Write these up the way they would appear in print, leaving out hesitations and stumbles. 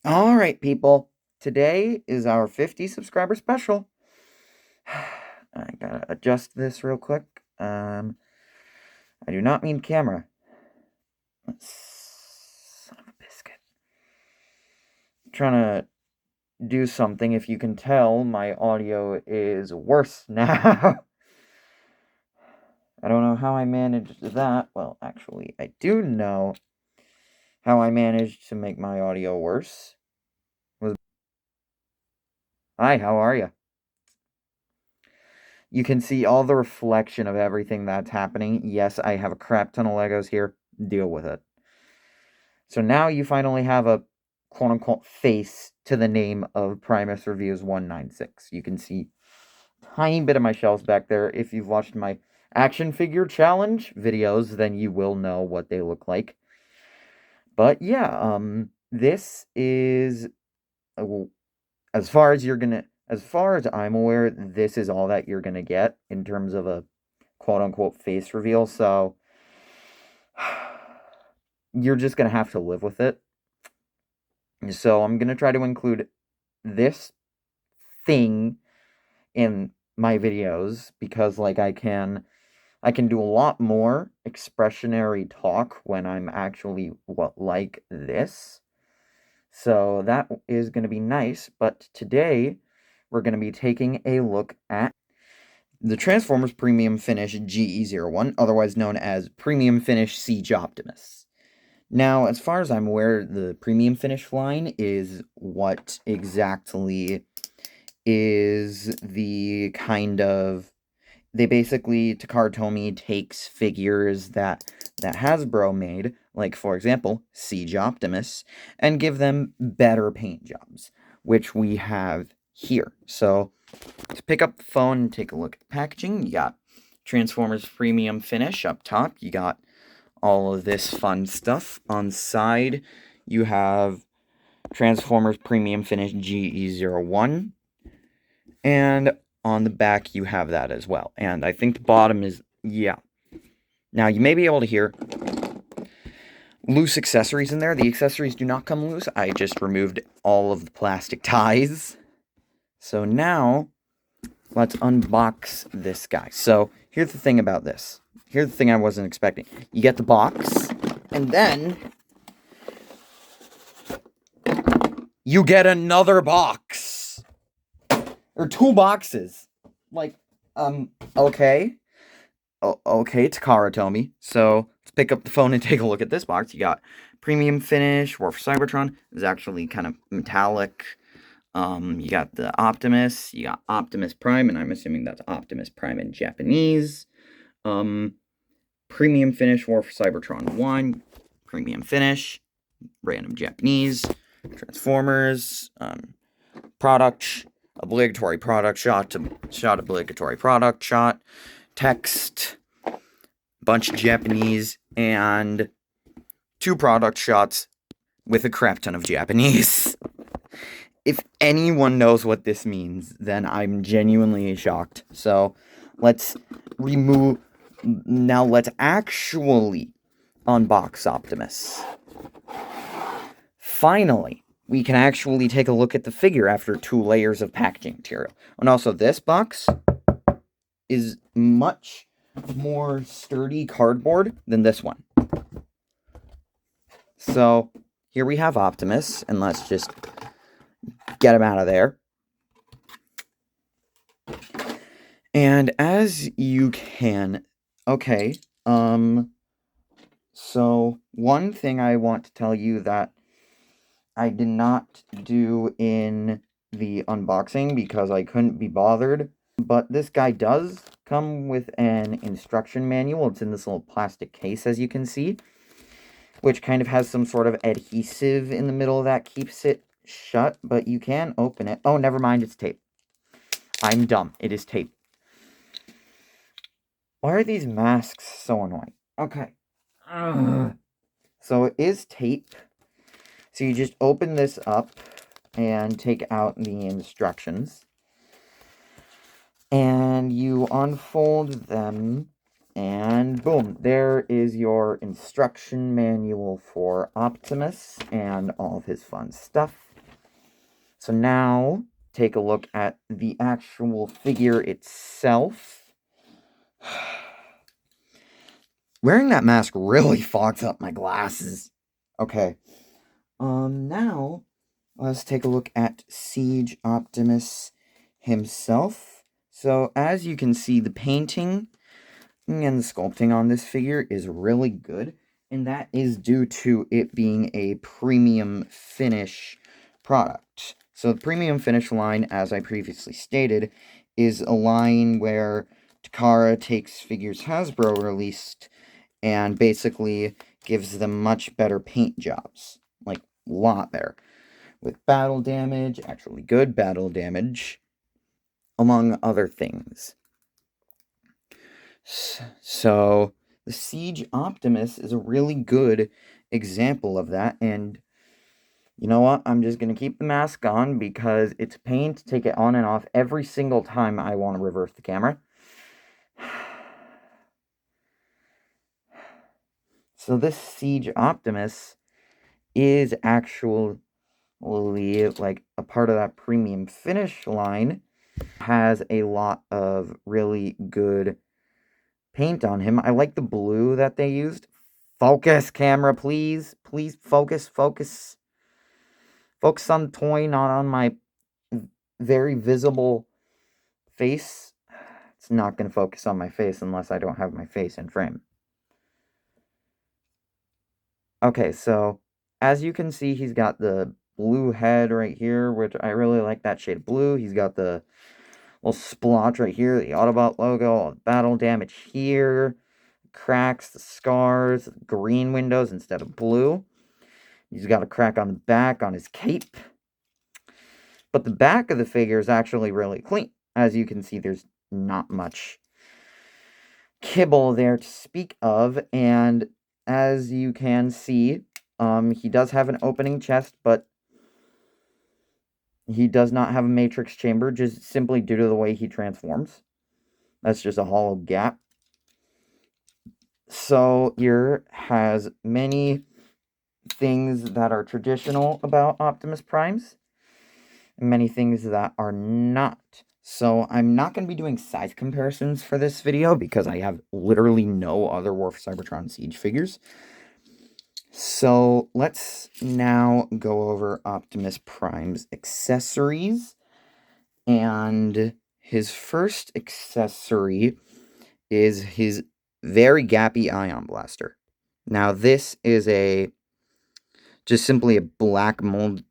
All right, people. Today is our 50 subscriber special. I gotta adjust this real quick. I do not mean camera. Son of a biscuit. Trying to do something. If you can tell, my audio is worse now. I don't know how I managed that. Well, actually, I do know how I managed to make my audio worse. Hi, how are you? You can see all the reflection of everything that's happening. Yes, I have a crap ton of Legos here. Deal with it. So now you finally have a quote unquote face to the name of Primus Reviews 196. You can see a tiny bit of my shelves back there. If you've watched my action figure challenge videos, then you will know what they look like. But yeah, this is as far as as far as I'm aware, this is all that you're gonna get in terms of a quote unquote face reveal. So you're just gonna have to live with it. So I'm gonna try to include this thing in my videos because like I can do a lot more expressionary talk when I'm actually like this. So that is going to be nice, but today we're going to be taking a look at the Transformers Premium Finish GE01, otherwise known as Premium Finish Siege Optimus. Now, as far as I'm aware, the Premium Finish line is what exactly is the kind of they basically Takara Tomy takes figures that Hasbro made, like for example, Siege Optimus, and give them better paint jobs, which we have here. So to pick up the phone and take a look at the packaging, you got Transformers Premium Finish up top. You got all of this fun stuff. On the side, you have Transformers Premium Finish GE01. And on the back, you have that as well. And I think the bottom is, yeah. Now, you may be able to hear loose accessories in there. The accessories do not come loose. I just removed all of the plastic ties. So now, let's unbox this guy. So, here's the thing about this. Here's the thing I wasn't expecting. You get the box, and then you get another box. Or two boxes. Like, okay. Okay, Takara Tomy. So let's pick up the phone and take a look at this box. You got Premium Finish, War for Cybertron. Is actually kind of metallic. You got the Optimus. You got Optimus Prime, and I'm assuming that's Optimus Prime in Japanese. Premium Finish, War for Cybertron 1. Premium Finish, random Japanese. Transformers. Product, obligatory product shot, obligatory product shot, text, bunch of Japanese, and two product shots with a crap ton of Japanese. If anyone knows what this means, then I'm genuinely shocked. So let's remove. Now let's actually unbox Optimus. Finally, we can actually take a look at the figure after 2 layers of packaging material. And also, this box is much more sturdy cardboard than this one. So, here we have Optimus, and let's just get him out of there. And as you can, okay, so one thing I want to tell you that I did not do in the unboxing because I couldn't be bothered, but this guy does come with an instruction manual. It's in this little plastic case, as you can see, which kind of has some sort of adhesive in the middle that keeps it shut, but you can open it. Oh, never mind, it's tape. I'm dumb. It is tape. Why are these masks so annoying? Okay. Ugh. So it is tape. So you just open this up and take out the instructions. And you unfold them, and boom, there is your instruction manual for Optimus and all of his fun stuff. So now, take a look at the actual figure itself. Wearing that mask really fogs up my glasses. Okay. Now, let's take a look at Siege Optimus himself. So, as you can see, the painting and the sculpting on this figure is really good, and that is due to it being a premium finish product. So the premium finish line, as I previously stated, is a line where Takara takes figures Hasbro released and basically gives them much better paint jobs. Like, a lot better. With battle damage, actually good battle damage, among other things. So, the Siege Optimus is a really good example of that, and you know what? I'm just going to keep the mask on because it's a pain to take it on and off every single time I want to reverse the camera. So this Siege Optimus is actually like a part of that premium finish line. Has a lot of really good paint on him. I like the blue that they used. Focus, camera, please. Please focus, focus. Focus on the toy, not on my very visible face. It's not going to focus on my face unless I don't have my face in frame. Okay, so as you can see, he's got the blue head right here, which I really like that shade of blue. He's got the little splotch right here, the Autobot logo, all the battle damage here, cracks, the scars, green windows instead of blue. He's got a crack on the back on his cape. But the back of the figure is actually really clean. As you can see, there's not much kibble there to speak of, and as you can see, he does have an opening chest, but he does not have a matrix chamber, just simply due to the way he transforms. That's just a hollow gap. So here has many things that are traditional about Optimus Primes, and many things that are not. So I'm not going to be doing size comparisons for this video because I have literally no other War for Cybertron Siege figures. So let's now go over Optimus Prime's accessories. And his first accessory is his very gappy ion blaster. Now this is just simply a black mold,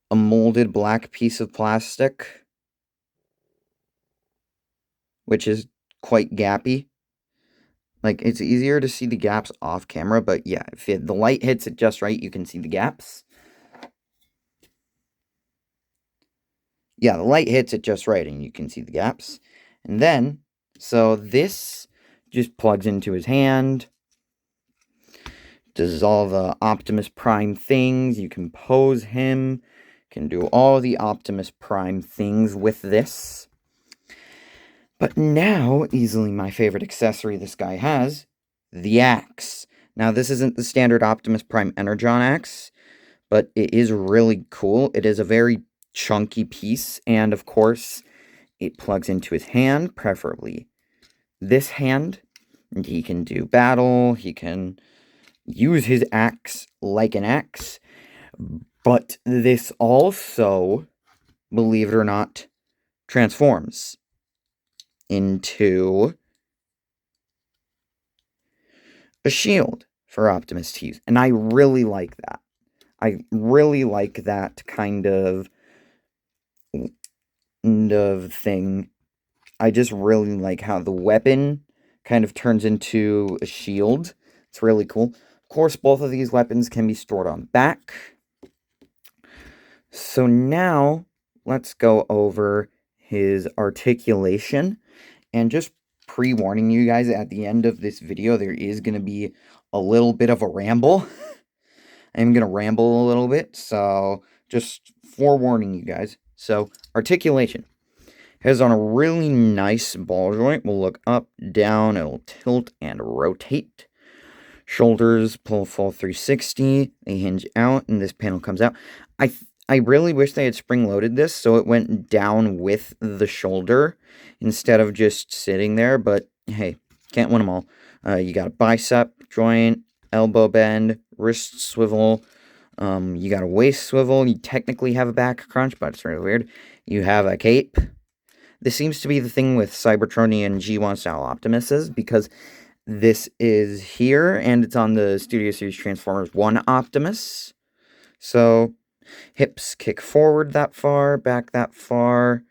a molded black piece of plastic, which is quite gappy. Like, it's easier to see the gaps off camera, but yeah, if the light hits it just right, you can see the gaps. Yeah, the light hits it just right, and you can see the gaps. And then, so this just plugs into his hand. Does all the Optimus Prime things. You can pose him. Can do all the Optimus Prime things with this. But now, easily my favorite accessory this guy has, the axe. Now, this isn't the standard Optimus Prime Energon axe, but it is really cool. It is a very chunky piece, and of course, it plugs into his hand, preferably this hand. And he can do battle, he can use his axe like an axe, but this also, believe it or not, transforms into a shield for Optimus to use. And I really like that. I really like that kind of thing. I just really like how the weapon kind of turns into a shield. It's really cool. Of course, both of these weapons can be stored on back. So now, let's go over his articulation. And just pre-warning you guys, at the end of this video, there is going to be a little bit of a ramble. I'm going to ramble a little bit, so just forewarning you guys. So, articulation. It has on a really nice ball joint. We'll look up, down, it'll tilt and rotate. Shoulders pull full 360. They hinge out, and this panel comes out. I really wish they had spring-loaded this so it went down with the shoulder instead of just sitting there, but hey, can't win them all. You got a bicep joint, elbow bend, wrist swivel. You got a waist swivel. You technically have a back crunch, but it's really weird. You have a cape. This seems to be the thing with Cybertronian G1 style Optimuses, because this is here, and it's on the Studio Series Transformers 1 Optimus. So, hips kick forward that far, back that far,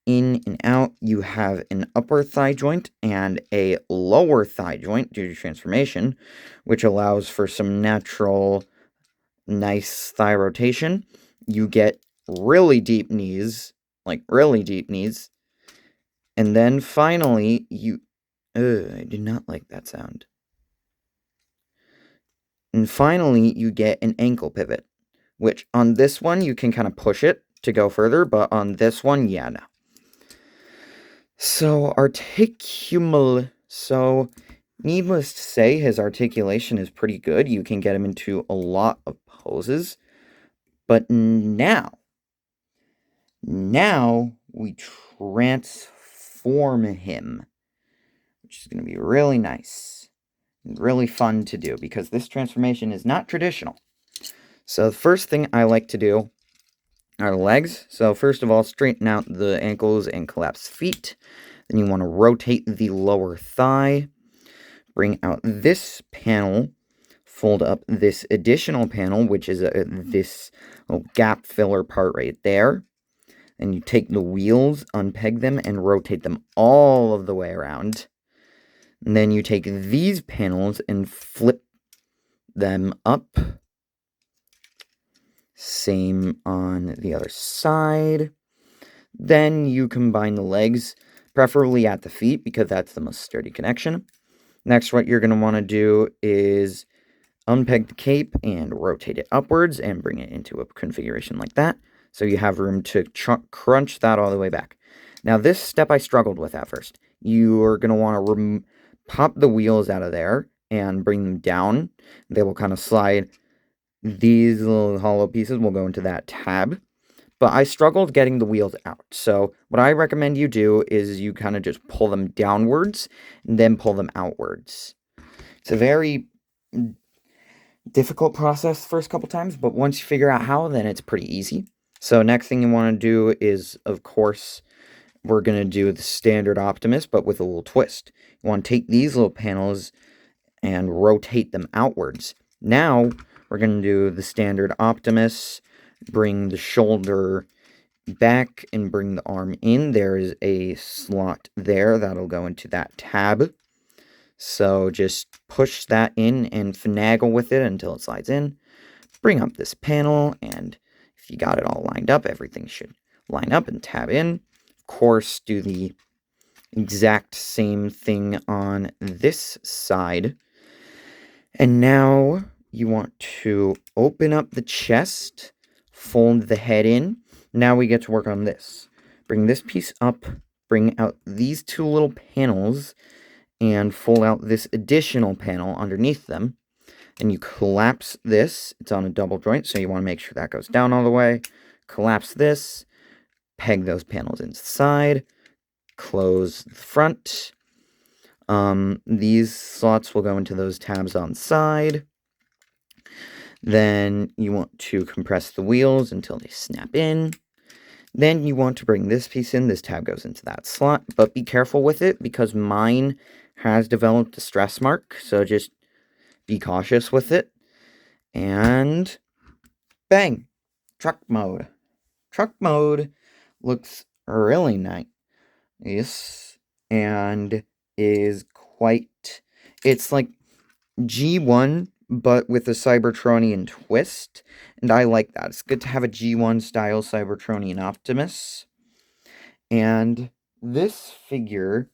in and out. You have an upper thigh joint and a lower thigh joint due to transformation, which allows for some natural, nice thigh rotation. You get really deep knees, like really deep knees. And then finally, I did not like that sound. And finally, you get an ankle pivot, which on this one, you can kind of push it to go further, but on this one, yeah, no. So, needless to say, his articulation is pretty good. You can get him into a lot of poses. But now we transform him, which is going to be really nice and really fun to do, because this transformation is not traditional. So the first thing I like to do are the legs. So first of all, straighten out the ankles and collapse feet. Then you want to rotate the lower thigh. Bring out this panel. Fold up this additional panel, which is this little gap filler part right there. And you take the wheels, unpeg them, and rotate them all of the way around. And then you take these panels and flip them up. Same on the other side. Then you combine the legs, preferably at the feet, because that's the most sturdy connection. Next, what you're going to want to do is unpeg the cape and rotate it upwards and bring it into a configuration like that. So you have room to crunch that all the way back. Now, this step I struggled with at first. You are going to want to pop the wheels out of there and bring them down. They will kind of slide. These little hollow pieces will go into that tab. But I struggled getting the wheels out. So what I recommend you do is you kind of just pull them downwards and then pull them outwards. It's a very difficult process the first couple times, but once you figure out how, then it's pretty easy. So next thing you want to do is, of course, we're going to do the standard Optimus, but with a little twist. You want to take these little panels and rotate them outwards. Now, we're going to do the standard Optimus, bring the shoulder back and bring the arm in. There is a slot there that'll go into that tab. So just push that in and finagle with it until it slides in. Bring up this panel, and if you got it all lined up, everything should line up and tab in. Of course, do the exact same thing on this side. And now you want to open up the chest, fold the head in. Now we get to work on this. Bring this piece up, bring out these two little panels, and fold out this additional panel underneath them. And you collapse this. It's on a double joint, so you want to make sure that goes down all the way. Collapse this. Peg those panels inside. Close the front. These slots will go into those tabs on the side. Then you want to compress the wheels until they snap in. Then you want to bring this piece in. This tab goes into that slot, but be careful with it because mine has developed a stress mark, so just be cautious with it. And bang! Truck mode. Truck mode looks really nice and is quite... It's like G1, but with a Cybertronian twist, and I like that. It's good to have a G1 style Cybertronian Optimus. And this figure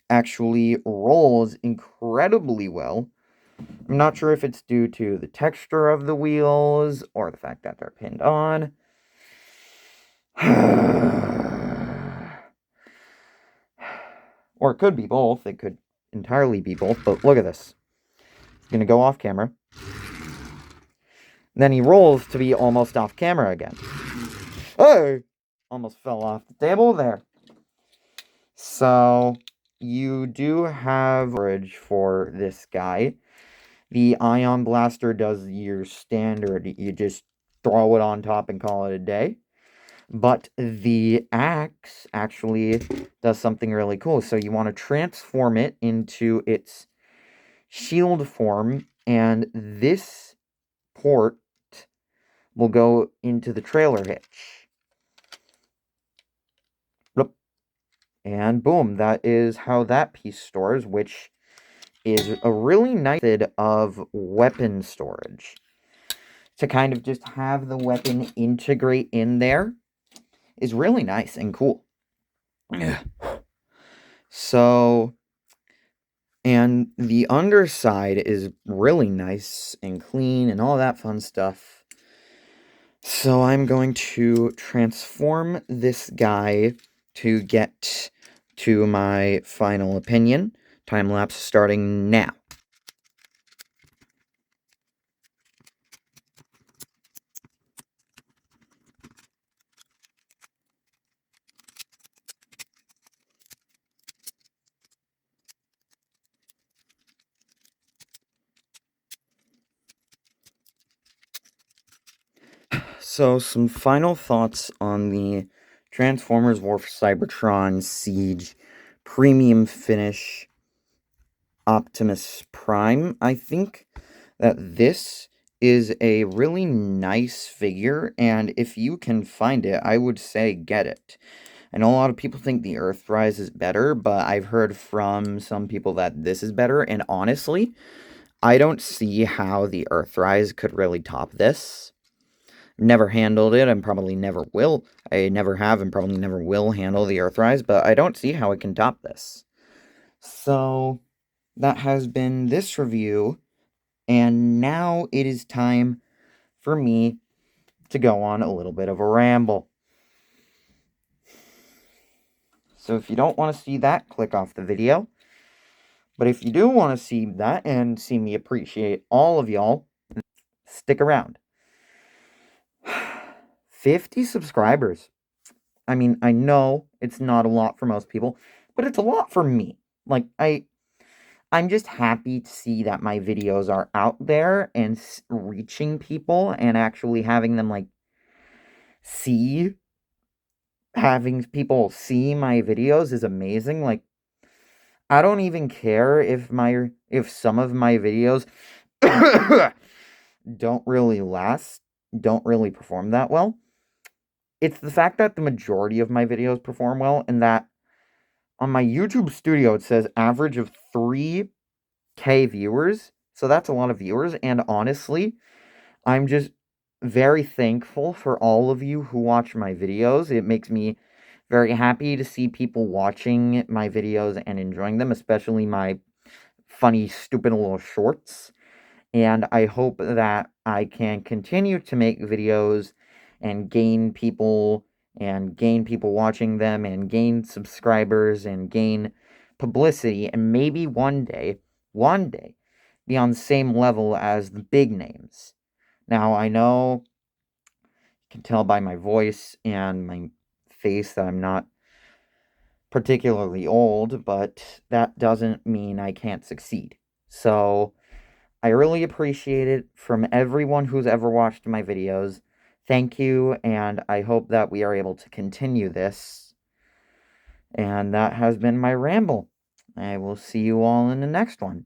actually rolls incredibly well. I'm not sure if it's due to the texture of the wheels or the fact that they're pinned on. Or it could be both. It could entirely be both, but look at this. He's going to go off camera. Then he rolls to be almost off camera again. Oh! Almost fell off the table there. So, you do have storage for this guy. The Ion Blaster does your standard. You just throw it on top and call it a day. But the axe actually does something really cool. So you want to transform it into its shield form. And this port will go into the trailer hitch. And boom, that is how that piece stores, which is a really nice method of weapon storage. To kind of just have the weapon integrate in there is really nice and cool. Yeah. So, and the underside is really nice and clean and all that fun stuff. So I'm going to transform this guy to get to my final opinion. Time lapse starting now. So, some final thoughts on the Transformers War for Cybertron Siege Premium Finish Optimus Prime. I think that this is a really nice figure, and if you can find it, I would say get it. I know a lot of people think the Earthrise is better, but I've heard from some people that this is better, and honestly, I don't see how the Earthrise could really top this. Never handled it, and probably never will. I never have and probably never will handle the Earthrise, but I don't see how it can top this. So, that has been this review, and now it is time for me to go on a little bit of a ramble. So if you don't want to see that, click off the video. But if you do want to see that and see me appreciate all of y'all, stick around. 50 subscribers. I mean, I know it's not a lot for most people, but it's a lot for me. Like, I'm just happy to see that my videos are out there and reaching people and actually having them, like, having people see my videos is amazing. Like, I don't even care if some of my videos don't really perform that well. It's the fact that the majority of my videos perform well, and that on my YouTube studio it says average of 3K viewers. So that's a lot of viewers, and honestly, I'm just very thankful for all of you who watch my videos. It makes me very happy to see people watching my videos and enjoying them, especially my funny, stupid little shorts. And I hope that I can continue to make videos and gain people watching them and gain subscribers and gain publicity and maybe one day be on the same level as the big names. Now, I know you can tell by my voice and my face that I'm not particularly old, but that doesn't mean I can't succeed. So, I really appreciate it from everyone who's ever watched my videos. Thank you, and I hope that we are able to continue this. And that has been my ramble. I will see you all in the next one.